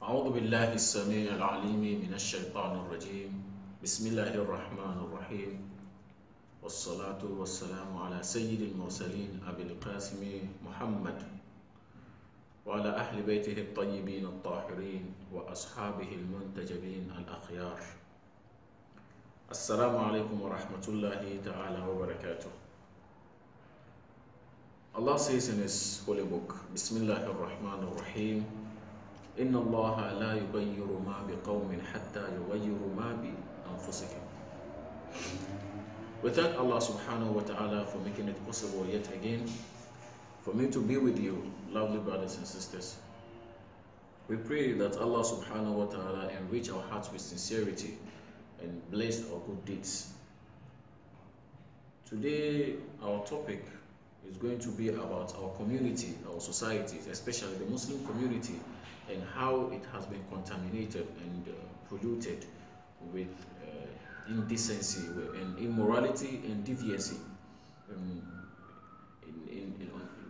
أعوذ بالله السميع العليم من الشيطان الرجيم بسم الله الرحمن الرحيم والصلاة والسلام على سيد المرسلين أبي القاسم محمد وعلى أهل بيته الطيبين الطاهرين وأصحابه المنتجبين الأخيار. السلام عليكم ورحمة الله تعالى وبركاته. Allah says in His holy book, Bismillah ar-Rahman ar-Rahim, Inna Allah la yughayyiru ma biqawmin hatta yughayyiru ma bi anfusihim. We thank Allah subhanahu wa ta'ala for making it possible yet again for me to be with you, lovely brothers and sisters. We pray that Allah subhanahu wa ta'ala enrich our hearts with sincerity and bless our good deeds. Today our topic is going to be about our community, our society, especially the Muslim community, and how it has been contaminated and polluted with indecency and immorality and deviancy.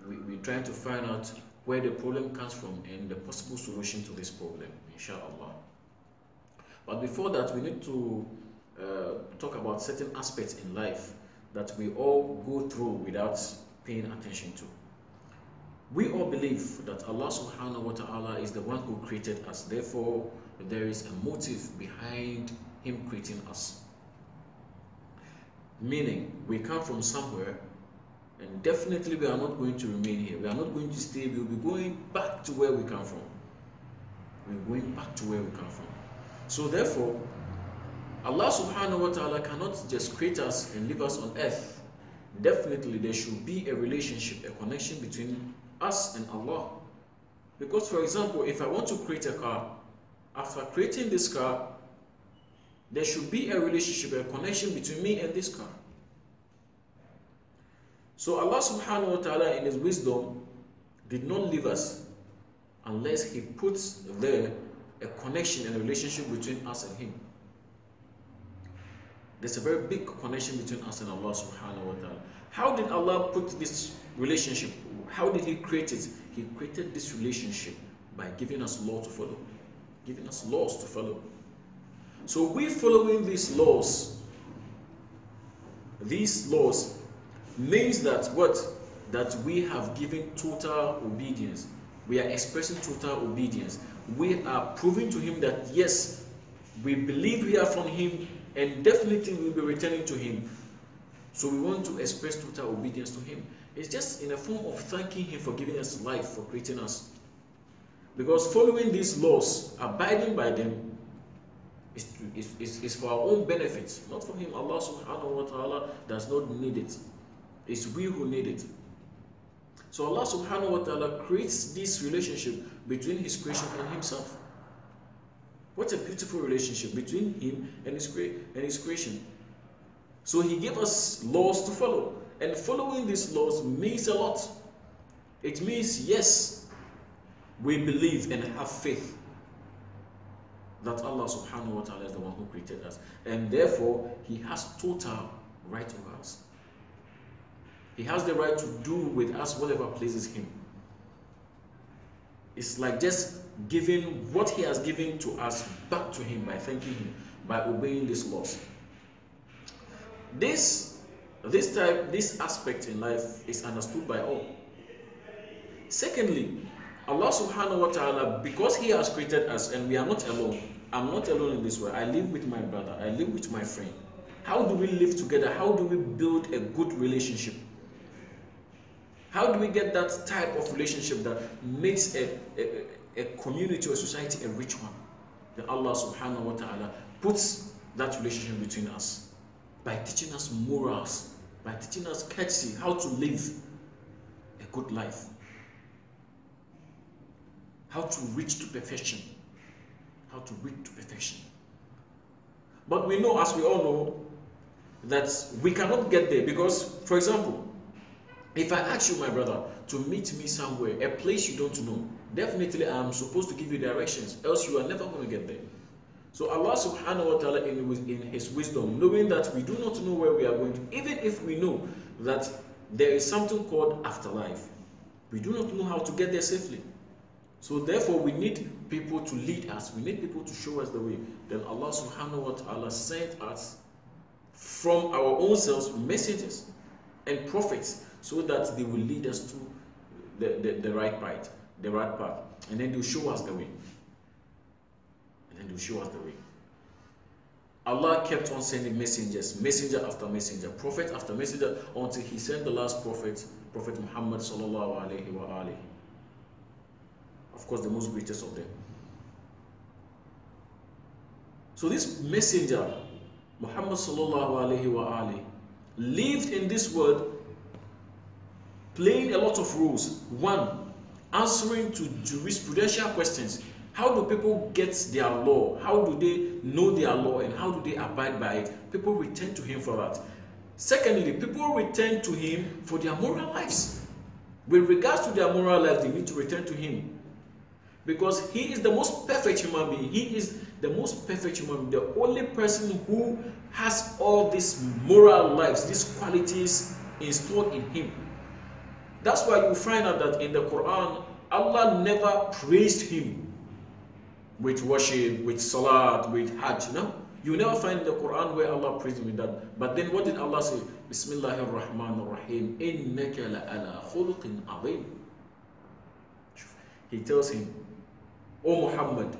We're trying to find out where the problem comes from and the possible solution to this problem, inshallah. But before that, we need to talk about certain aspects in life that we all go through without paying attention to. We all believe that Allah subhanahu wa ta'ala is the one who created us. Therefore, there is a motive behind Him creating us. Meaning, we come from somewhere, and definitely we are not going to remain here. We are not going to stay. We will be going back to where we come from. We're going back to where we come from. So therefore, Allah subhanahu wa ta'ala cannot just create us and leave us on earth. Definitely there should be a relationship, a connection between us and Allah. Because for example, if I want to create a car, after creating this car, there should be a relationship, a connection between me and this car. So Allah subhanahu wa ta'ala in His wisdom did not leave us unless He puts there a connection and a relationship between us and Him. There's a very big connection between us and Allah subhanahu wa ta'ala. How did Allah put this relationship? How did He create it? He created this relationship by giving us law to follow. Giving us laws to follow. So we following these laws means that what? That we have given total obedience. We are expressing total obedience. We are proving to Him that yes, we believe we are from Him, and definitely we will be returning to Him. So we want to express total obedience to Him. It's just in a form of thanking Him for giving us life, for creating us. Because following these laws, abiding by them, is for our own benefit, not for Him. Allah subhanahu wa ta'ala does not need it. It's we who need it. So Allah subhanahu wa ta'ala creates this relationship between His creation and Himself. What a beautiful relationship between Him and His creation. So He gave us laws to follow. And following these laws means a lot. It means, yes, we believe and have faith that Allah subhanahu wa ta'ala is the one who created us. And therefore, He has total right over us. He has the right to do with us whatever pleases Him. It's like just giving what He has given to us back to Him by thanking Him, by obeying these laws. This aspect in life is understood by all. Secondly, Allah subhanahu wa ta'ala, because He has created us and we are not alone. I'm not alone in this world. I live with my brother. I live with my friend. How do we live together? How do we build a good relationship? How do we get that type of relationship that makes a community or society a rich one? That Allah subhanahu wa ta'ala puts that relationship between us by teaching us morals, by teaching us courtesy, how to live a good life, how to reach to perfection, But we know, as we all know, that we cannot get there because, for example, if I ask you, my brother, to meet me somewhere, a place you don't know, definitely I am supposed to give you directions, else you are never going to get there. So Allah subhanahu wa ta'ala in His wisdom, knowing that we do not know where we are going to, even if we know that there is something called afterlife, we do not know how to get there safely. So therefore we need people to lead us. We need people to show us the way. Then Allah subhanahu wa ta'ala sent us from our own selves messages and prophets so that they will lead us to the right path, and then they'll show us the way. Allah kept on sending messengers, messenger after messenger, prophet after messenger, until he sent the last prophet, Prophet Muhammad sallallahu alaihi wa alihi. Of course, the most greatest of them. So this messenger, Muhammad sallallahu alaihi wa alihi, lived in this world playing a lot of roles. One, answering to jurisprudential questions. How do people get their law? How do they know their law, and how do they abide by it? People return to him for that. Secondly, people return to him for their moral lives. With regards to their moral life, they need to return to him, because he is the most perfect human being. He is the most perfect human being, the only person who has all these moral lives, these qualities installed in him. That's why you find out that in the Quran, Allah never praised him with worship, with salat, with hajj. No, you never find in the Quran where Allah praised him with that. But then what did Allah say? Bismillahir Rahmanir Rahim. Innaka la'ala khuluqin azim. He tells him, O Muhammad,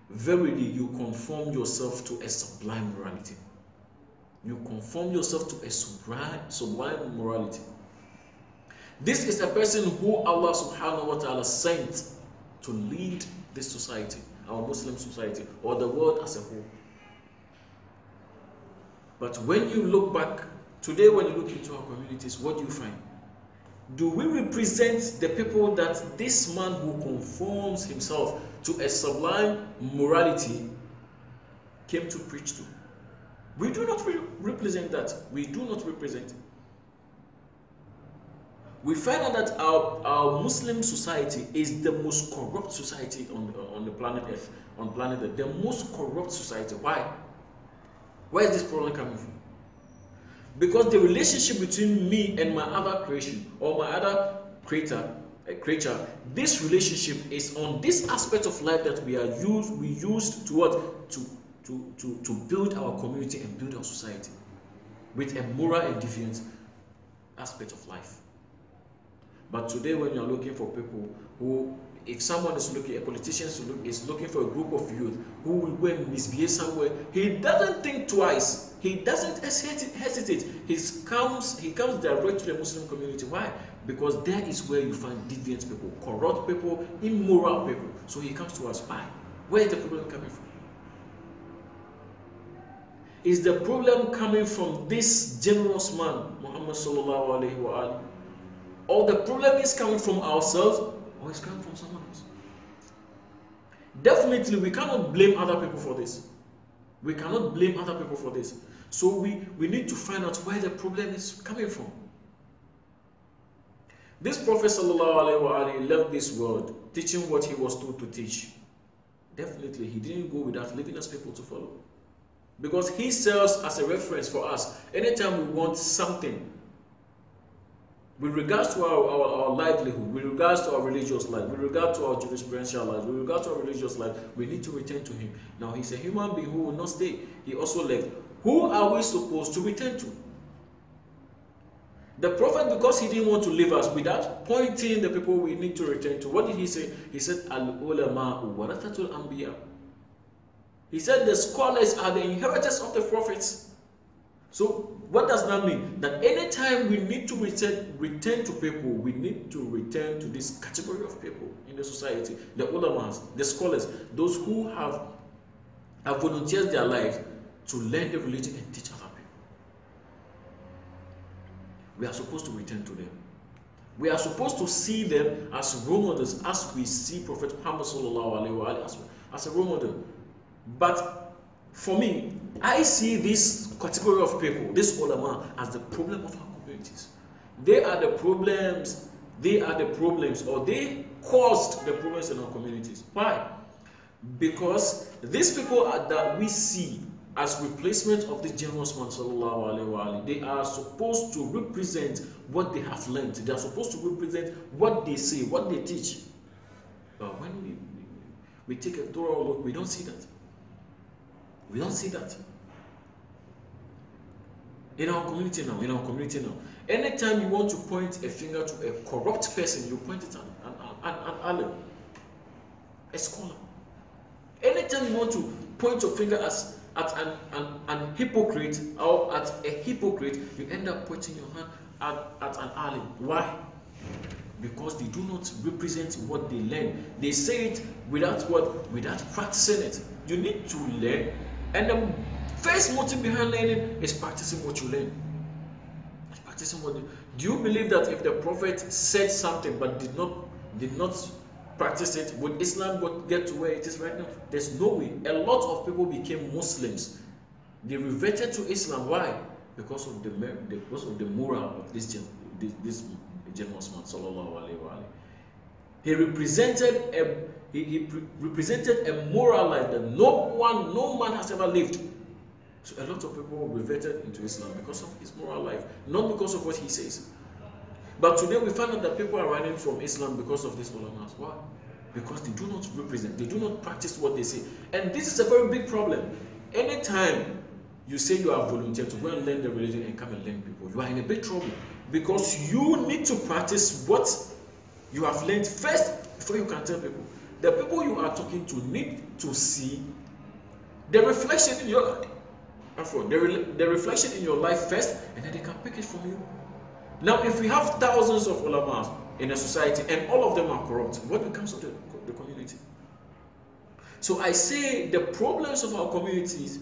verily you conform yourself to a sublime morality. You conform yourself to a sublime morality. This is a person who Allah subhanahu wa ta'ala sent to lead this society, our Muslim society, or the world as a whole. But when you look back, today when you look into our communities, what do you find? Do we represent the people that this man who conforms himself to a sublime morality came to preach to? We do not represent that. We do not represent. We find out that our Muslim society is the most corrupt society on the planet Earth. The most corrupt society. Why? Where is this problem coming from? Because the relationship between me and my other creation, or my other creature, this relationship is on this aspect of life that we used to what? To build our community and build our society with a moral and deviant aspect of life. But today when you're looking for people who, if someone is looking, a politician is looking for a group of youth who will go and misbehave somewhere, he doesn't think twice. He doesn't hesitate. He comes direct to the Muslim community. Why? Because there is where you find deviant people, corrupt people, immoral people. So he comes to us. Why? Where is the problem coming from? Is the problem coming from this generous man, Muhammad sallallahu alaihi wa sallam? Or the problem is coming from ourselves, or it's coming from someone else? Definitely, we cannot blame other people for this. We cannot blame other people for this. So we need to find out where the problem is coming from. This Prophet ﷺ left this world teaching what he was told to teach. Definitely, he didn't go without leaving us people to follow. Because he serves as a reference for us. Anytime we want something, with regards to our livelihood, with regards to our religious life, with regard to our jurisprudential life, with regard to our religious life, we need to return to him. Now, he's a human being who will not stay. He also left. Who are we supposed to return to? The Prophet, because he didn't want to leave us without pointing the people we need to return to, what did he say? He said, Al-ulama'u warathatul anbiya. He said the scholars are the inheritors of the prophets. So, what does that mean? That anytime we need to return to people, we need to return to this category of people in the society, the ulamas, the scholars, those who have volunteered their lives to learn the religion and teach other people. We are supposed to return to them. We are supposed to see them as role models, as we see Prophet Muhammad sallallahu alaihi wasallam as a role model. But for me, I see this category of people, this ulama, as the problem of our communities. They are the problems, or they caused the problems in our communities. Why? Because these people that we see as replacement of the generous man, sallallahu alaihi wasallam, they are supposed to represent what they have learned. They are supposed to represent what they say, what they teach. But when we take a thorough look, we don't see that. We don't see that. In our community now, anytime you want to point a finger to a corrupt person, you point it at an alim, a scholar. Anytime you want to point your finger at an hypocrite or at a hypocrite, you end up pointing your hand at an alim. Why? Because they do not represent what they learn. They say it without practicing it. You need to learn, and the first motive behind learning is practicing what you learn. Do you believe that if the Prophet said something but did not practice it, would Islam get to where it is right now? There's no way. A lot of people became Muslims. They reverted to Islam. Why? Because of the moral of this generous man, sallallahu alaihi wa alihi. He represented a moral life that no man has ever lived. So a lot of people reverted into Islam because of his moral life, not because of what he says. But today we find out that people are running from Islam because of these ulamas. Why? Because they do not represent, they do not practice what they say. And this is a very big problem. Anytime you say you are volunteer to go and learn the religion and come and learn people, you are in a big trouble. Because you need to practice what you have learned first before you can tell people. The people you are talking to need to see the reflection in your life. The reflection in your life first, and then they can pick it from you. Now, if we have thousands of ulamas in a society and all of them are corrupt, what becomes of the community? So I say the problems of our communities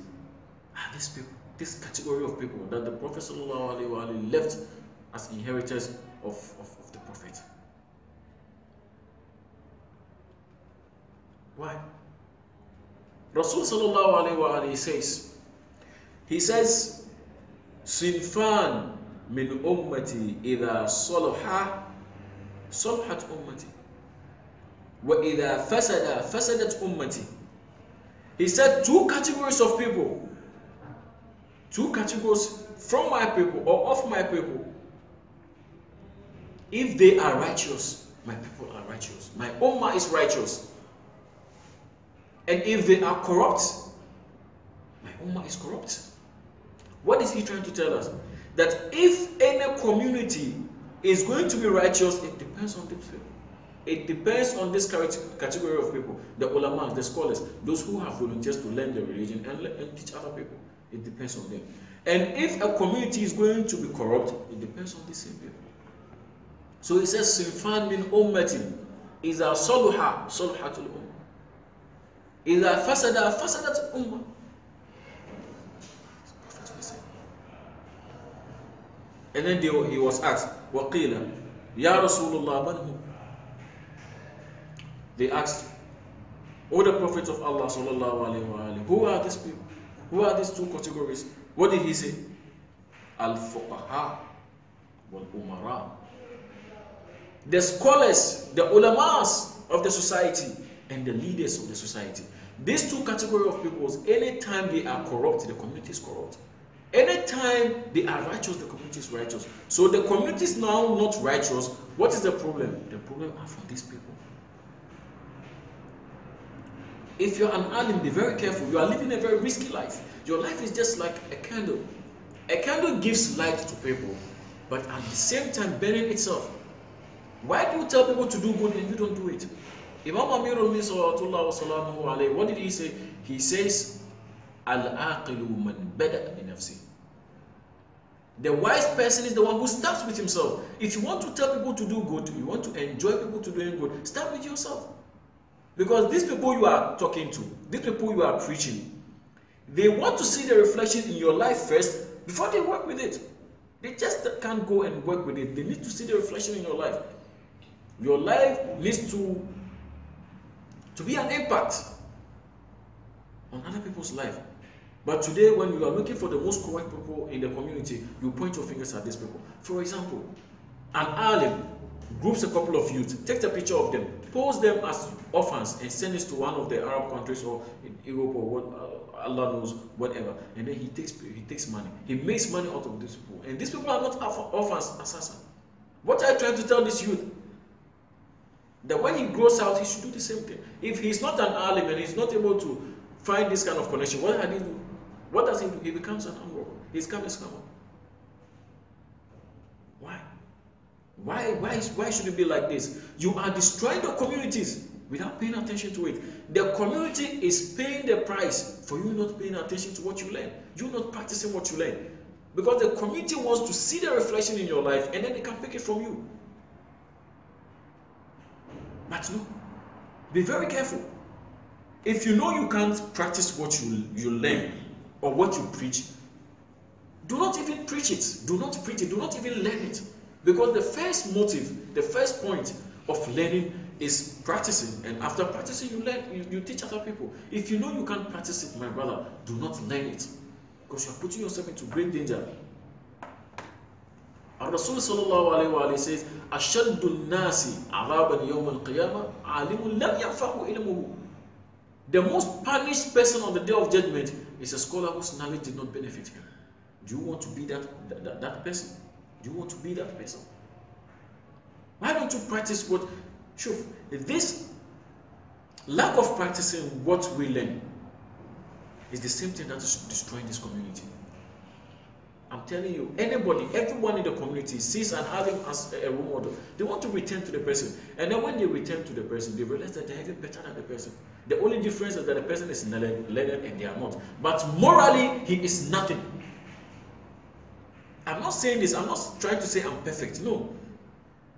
are these people, this category of people that the Prophet ﷺ left as inheritors of the Prophet. Why? Rasul ﷺ says, he says, Sinfan min ummati idha salaha salahat ummati wa idha fasada fasadat ummati. He said two categories of people, two categories from my people or of my people. If they are righteous, my people are righteous. My ummah is righteous. And if they are corrupt, my ummah is corrupt. What is he trying to tell us? That if any community is going to be righteous, it depends on this people. It depends on this category of people, the ulamas, the scholars, those who have volunteers to learn the religion and teach other people. It depends on them. And if a community is going to be corrupt, it depends on the same people. So he says, Sinfan min ummati iza saluha saluhatul ummah. Iza fasada fasadat ummah. And then he was asked, Waqila, Ya Rasulullah, man hu? They asked, O the Prophet of Allah, sallallahu alayhi wa alayhi, who are these people? Who are these two categories? What did he say? Al-fuqaha wal-umara. The scholars, the ulamas of the society, and the leaders of the society. These two categories of people, anytime they are corrupt, the community is corrupt. Anytime they are righteous, the community is righteous. So the community is now not righteous. What is the problem? The problem are from these people. If you're an alim, be very careful. You are living a very risky life. Your life is just like a candle. A candle gives light to people, but at the same time burning itself. Why do you tell people to do good and you don't do it? Imam Amirul Sallallahu Wasallam alayhi, what did he say? He says, Al-aqilu man bada bi nafsi. The wise person is the one who starts with himself. If you want to tell people to do good, you want to enjoy people to doing good, start with yourself. Because these people you are talking to, these people you are preaching, they want to see the reflection in your life first before they work with it. They just can't go and work with it. They need to see the reflection in your life. Your life needs to be an impact on other people's life. But today, when you are looking for the most correct people in the community, you point your fingers at these people. For example, an alim groups a couple of youth, takes a picture of them, posts them as orphans, and sends it to one of the Arab countries or in Europe or what, Allah knows, whatever. And then he takes money. He makes money out of these people. And these people are not orphans, assassins. What are you trying to tell this youth? That when he grows out, he should do the same thing. If he's not an alim and he's not able to find this kind of connection, what does he do? What does he do? He becomes an armed robber. He's become a scammer. Why? Why should it be like this? You are destroying the communities without paying attention to it. The community is paying the price for you not paying attention to what you learn. You not practicing what you learn. Because the community wants to see the reflection in your life and then they can pick it from you. But no, be very careful. If you know you can't practice what you learn or what you preach, do not even preach it. Do not preach it. Do not even learn it. Because the first motive, the first point of learning is practicing. And after practicing, you learn, you teach other people. If you know you can't practice it, my brother, do not learn it. Because you are putting yourself into great danger. Rasul sallallahu alayhi wa says, Ashaddu nasi adaban yawm al-qiyamah alimun lam yanfahu ilmuhu. The most punished person on the day of judgment is a scholar whose knowledge did not benefit him. Do you want to be that person? Do you want to be that person? Why don't you practice what? Sure, this lack of practicing what we learn is the same thing that is destroying this community. I'm telling you, anybody, everyone in the community sees an alim as a role model. They want to return to the person. And then when they return to the person, they realize that they're even better than the person. The only difference is that the person is learned and they are not. But morally, he is nothing. I'm not saying this, I'm not trying to say I'm perfect. No.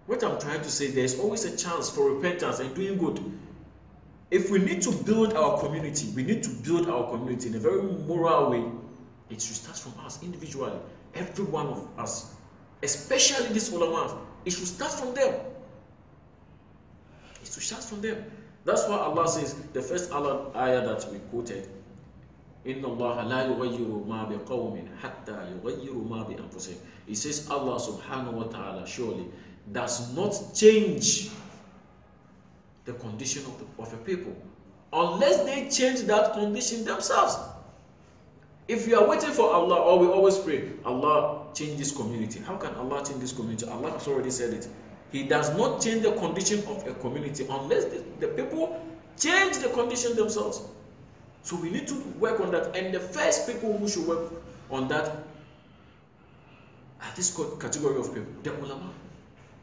What I'm trying to say, there's always a chance for repentance and doing good. If we need to build our community, we need to build our community in a very moral way. It should start from us individually, every one of us, especially these ulama. It should start from them. It should start from them. That's why Allah says, the first ayah that we quoted, Inna Allah la yughayyiru ma biqawmin hatta yughayyiru ma bi anfusihim. It says Allah subhanahu wa ta'ala surely does not change the condition of a people unless they change that condition themselves. If you are waiting for Allah, or we always pray, Allah change this community. How can Allah change this community? Allah has already said it. He does not change the condition of a community unless the people change the condition themselves. So we need to work on that. And the first people who should work on that are this category of people, the ulama.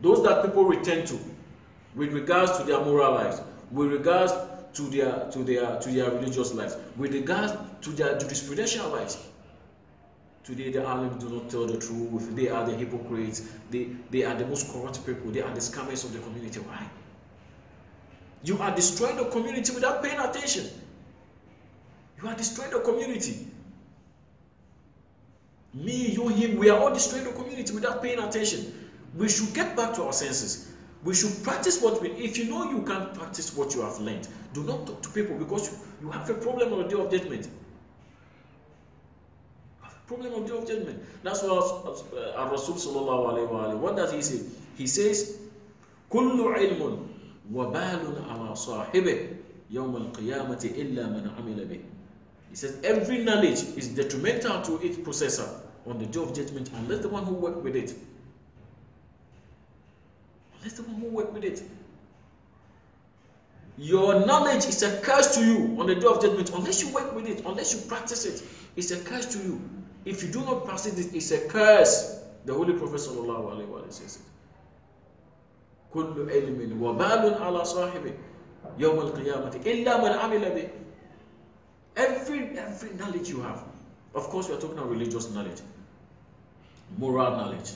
Those that people return to with regards to their moral lives, with regards to their religious lives, with regards to their jurisprudential lives. Today the alims do not tell the truth. They are the hypocrites. They are the most corrupt people. They are the scammers of the community. Why? You are destroying the community without paying attention. You are destroying the community. Me, you, him, we are all destroying the community without paying attention. We should get back to our senses. We should practice what we... If you know you can't practice what you have learned, do not talk to people because you have a problem on the day of judgment. Problem on the day of judgment. That's what Rasul sallallahu alayhi wa alayhi. What does he say? He says, Kullu ilmun wabalun ala sahibih yawm al-qiyamati illa man amila bih. He says, every knowledge is detrimental to its possessor on the day of judgment unless the one who worked with it. Unless the one who worked with it. Your knowledge is a curse to you on the day of judgment unless you work with it, unless you practice it. It's a curse to you. If you do not practice it, it's a curse. The Holy Prophet sallallahu alaihi wasallam says it. Kullu ilmin wabalun ala sahibi yawm al-qiyamati illa man amila bih. Every knowledge you have. Of course, we are talking about religious knowledge, moral knowledge.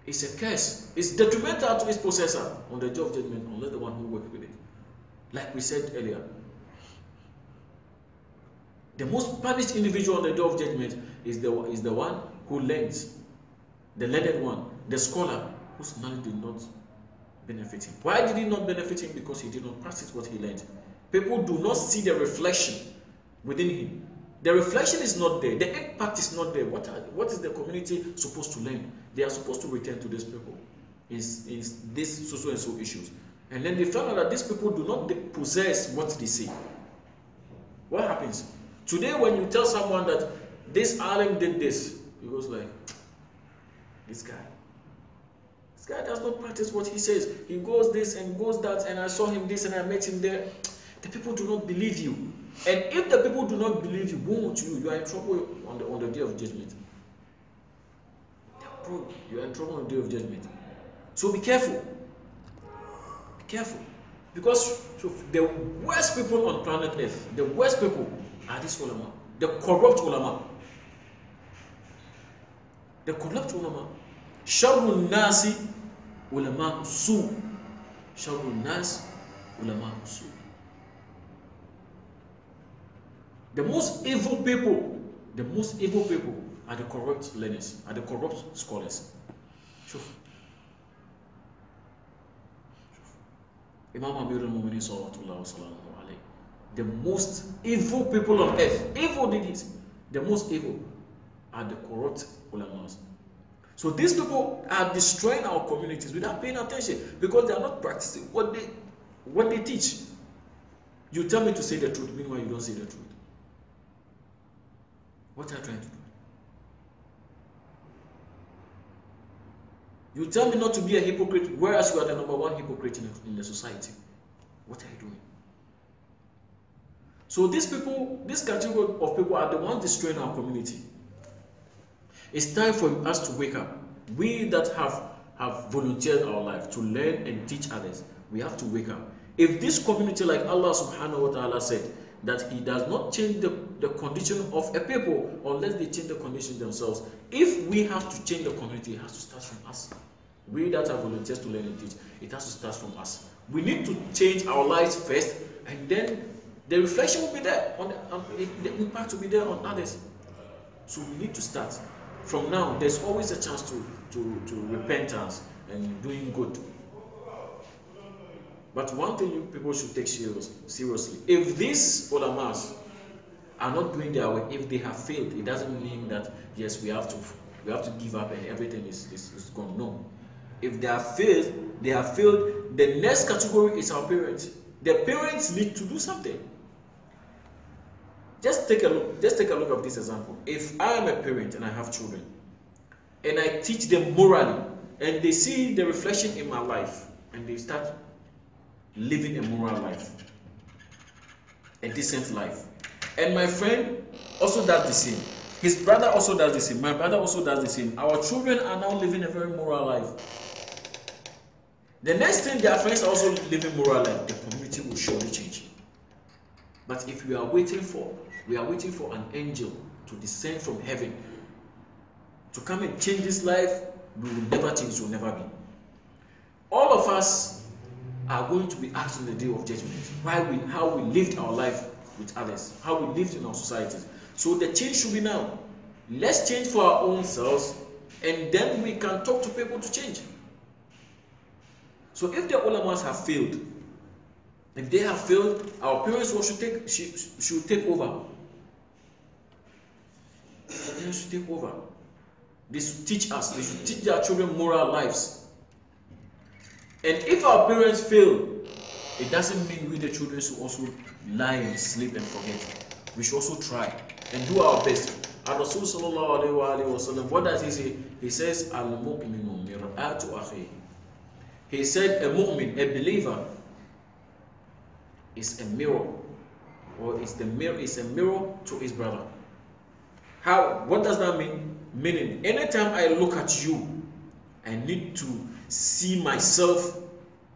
It's a curse. It's detrimental to its possessor on the day of judgment unless the one who worked with it. Like we said earlier, the most punished individual on the day of judgment is the one who learns, the learned one, the scholar whose knowledge did not benefit him. Why did it not benefit him? Because he did not practice what he learned. People do not see the reflection within him. The reflection is not there. The impact is not there. What is the community supposed to learn? They are supposed to return to these people. Is this so and so issues. And then they found out that these people do not possess what they say. What happens? Today when you tell someone that this alim did this, he goes like, this guy guy does not practice what he says. He goes this and goes that, and I saw him this and I met him there. The people do not believe you. And if the people do not believe you, won't you? You are in trouble on the day of judgment. You are in trouble on the day of judgment. So be careful. Be careful. Because the worst people on planet Earth, the worst people are these ulama. The corrupt ulama. The corrupt ulama. Sharrun nasi ulama su. Sharrun nas ulama su. The most evil people are the corrupt learners, are the corrupt scholars. Imam Amir al-Mu'minin sallallahu alaihi wasallam. The most evil people on earth, evil did it. The most evil are the corrupt ulamas. So these people are destroying our communities without paying attention because they are not practicing what they teach. You tell me to say the truth, meanwhile you don't say the truth. What are you trying to do? You tell me not to be a hypocrite, whereas you are the number one hypocrite in the society. What are you doing? So these people, this category of people are the ones destroying our community. It's time for us to wake up. We that have volunteered our life to learn and teach others, we have to wake up. If this community, like Allah subhanahu wa ta'ala said, that He does not change the condition of a people unless they change the condition themselves. If we have to change the community, it has to start from us. We that are volunteers to learn and teach, it has to start from us. We need to change our lives first, and then the reflection will be there, the impact will be there on others. So we need to start. From now, there's always a chance to repentance and doing good. But one thing you people should take seriously, if these ulamas are not doing their work, if they have failed, it doesn't mean that yes, we have to give up and everything is gone. No. If they have failed, the next category is our parents. The parents need to do something. Just take a look at this example. If I am a parent and I have children, and I teach them morally, and they see the reflection in my life, and they start living a moral life, a decent life, and my friend also does the same, his brother also does the same, my brother also does the same, our children are now living a very moral life. The next thing, their friends are also living moral life, the community will surely change. But if we are waiting for an angel to descend from heaven to come and change this life, we will never change, we will never be. All of us are going to be asked on the day of judgment how we lived our life with others, how we lived in our societies. So the change should be now. Let's change for our own selves, and then we can talk to people to change. So if the ulamas have failed, if they have failed, our parents should take over. Our parents should take over. They should teach us. They should teach their children moral lives. And if our parents fail, it doesn't mean we the children should also lie and sleep and forget. We should also try and do our best. And Rasul sallallahu alayhi wa sallam, what does he say? He says, Al-mu'minu mir'atu akhi. He said, a mu'min, a believer, is a mirror, or is a mirror to his brother. What does that mean? Meaning, anytime I look at you, I need to see myself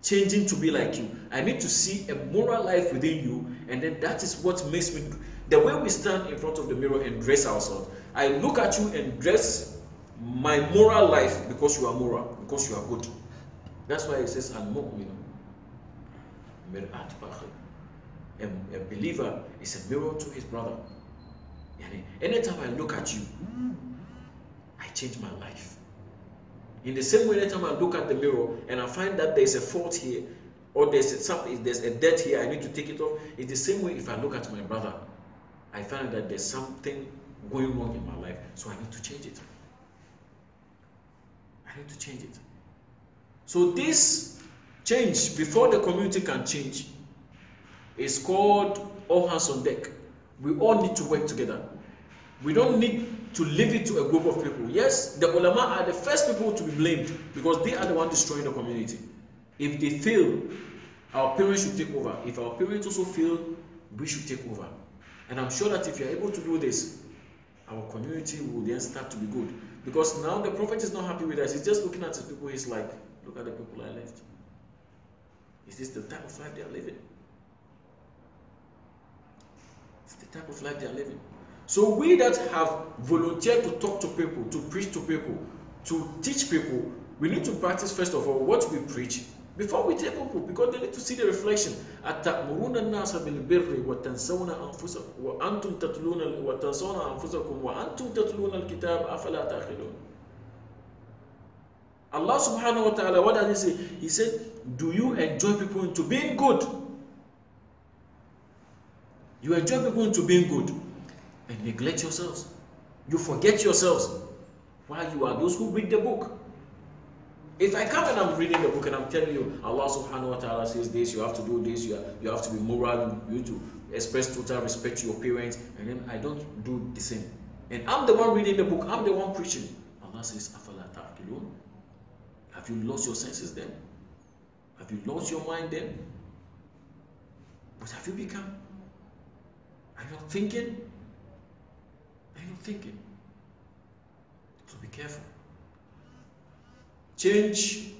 changing to be like you. I need to see a moral life within you, and then that is what makes me. The way we stand in front of the mirror and dress ourselves, I look at you and dress my moral life because you are moral, because you are good. That's why it says, Al-mu'minu mir'atu akhi. A believer is a mirror to his brother. Anytime I look at you, I change my life. In the same way, anytime I look at the mirror and I find that there's a fault here, or there's a dirt here, I need to take it off. It's the same way if I look at my brother, I find that there's something going wrong in my life, so I need to change it. I need to change it. So this change, before the community can change, is called all hands on deck. We all need to work together. We don't need to leave it to a group of people. Yes, the ulama are the first people to be blamed because they are the ones destroying the community. If they fail, our parents should take over. If our parents also fail, we should take over. And I'm sure that if you're able to do this, our community will then start to be good. Because now the prophet is not happy with us. He's just looking at his people. He's like, look at the people I left. Is this the type of life they are living? It's the type of life they are living. So we that have volunteered to talk to people, to preach to people, to teach people, we need to practice first of all what we preach before we tell people, because they need to see the reflection. أَتَأْمُرُونَ النَّاسَ بِالْبِرِّ وَتَنْسَوْنَ أَنفُسَكُمْ وَأَنْتُمْ تَتْلُونَ أَنفُسَكُمْ وَأَنْتُمْ تَتْلُونَ الْكِتَابَ أَفَلَا تَعْقِلُونَ. Allah subhanahu wa ta'ala, what does he say? He said, do you enjoy people into being good? You enjoy people into being good and neglect yourselves. You forget yourselves while you are those who read the book. If I come and I'm reading the book and I'm telling you, Allah subhanahu wa ta'ala says this, you have to do this, you have to be moral, you need to express total respect to your parents, and then I don't do the same. And I'm the one reading the book, I'm the one preaching. Allah says, Afala ta'qilun? Have you lost your senses then? Have you lost your mind then? What have you become? Are you not thinking? Are you not thinking? So be careful. Change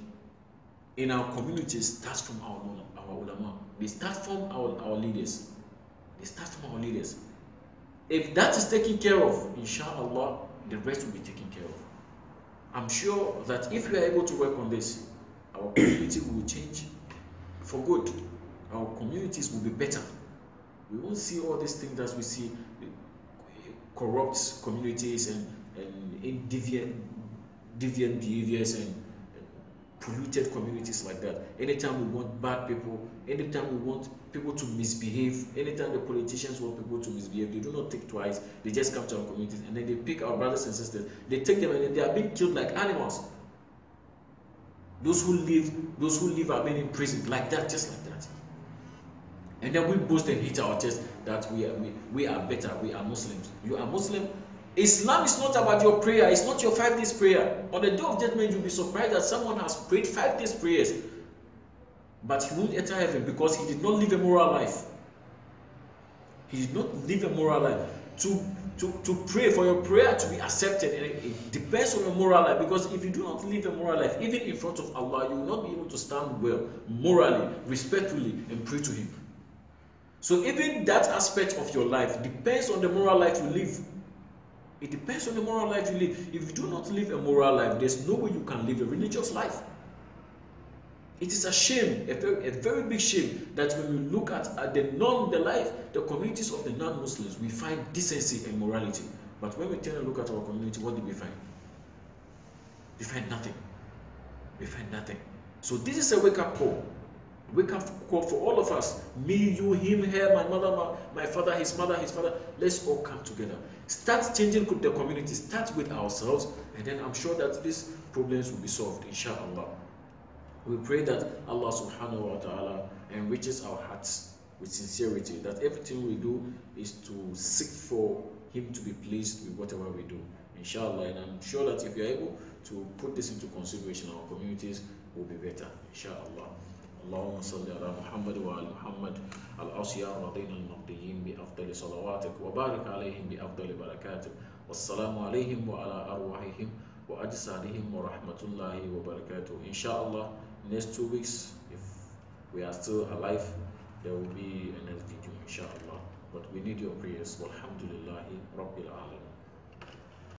in our communities starts from our ulama. They start from our leaders. They start from our leaders. If that is taken care of, inshallah, the rest will be taken care of. I'm sure that if we are able to work on this, our community will change for good. Our communities will be better. We won't see all these things that we see, corrupt communities and deviant behaviors and polluted communities like that. Anytime we want bad people, anytime we want people to misbehave, anytime the politicians want people to misbehave, they do not think twice. They just come to our communities and then they pick our brothers and sisters. They take them and then they are being killed like animals. Those who live are being imprisoned like that, just like that. And then we boast and hit our chest that we are better, we are Muslims. You are Muslim. Islam is not about your prayer, it's not your 5 days prayer. On the day of judgment, you'll be surprised that someone has prayed 5 days prayers, but he won't enter heaven because he did not live a moral life. He did not live a moral life. To pray for your prayer to be accepted, and it depends on your moral life, because if you do not live a moral life, even in front of Allah, you will not be able to stand well, morally, respectfully, and pray to Him. So even that aspect of your life depends on the moral life you live. It depends on the moral life you live. If you do not live a moral life, there's no way you can live a religious life. It is a shame, a very big shame, that when we look at the communities of the non-Muslims, we find decency and morality. But when we turn and look at our community, what do we find? We find nothing. We find nothing. So this is a wake-up call. Wake-up call for all of us. Me, you, him, her, my mother, my father, his mother, his father. Let's all come together. Start changing the community. Start with ourselves, and then I'm sure that these problems will be solved, inshallah. We pray that Allah subhanahu wa ta'ala enriches our hearts with sincerity, that everything we do is to seek for Him to be pleased with whatever we do, inshallah. And I'm sure that if you're able to put this into consideration, our communities will be better, inshallah. اللهم صل على محمد وآل محمد الأصيار رضينا المرضيين بأفضل صلواتك وبارك عليهم بأفضل بركاتك والسلام عليهم وعلى أرواحهم وأجسادهم ورحمة الله وبركاته. Inshallah, next 2 weeks, if we are still alive, there will be another video, inshallah. But we need your prayers. Walhamdulillahi Rabbil Alamin.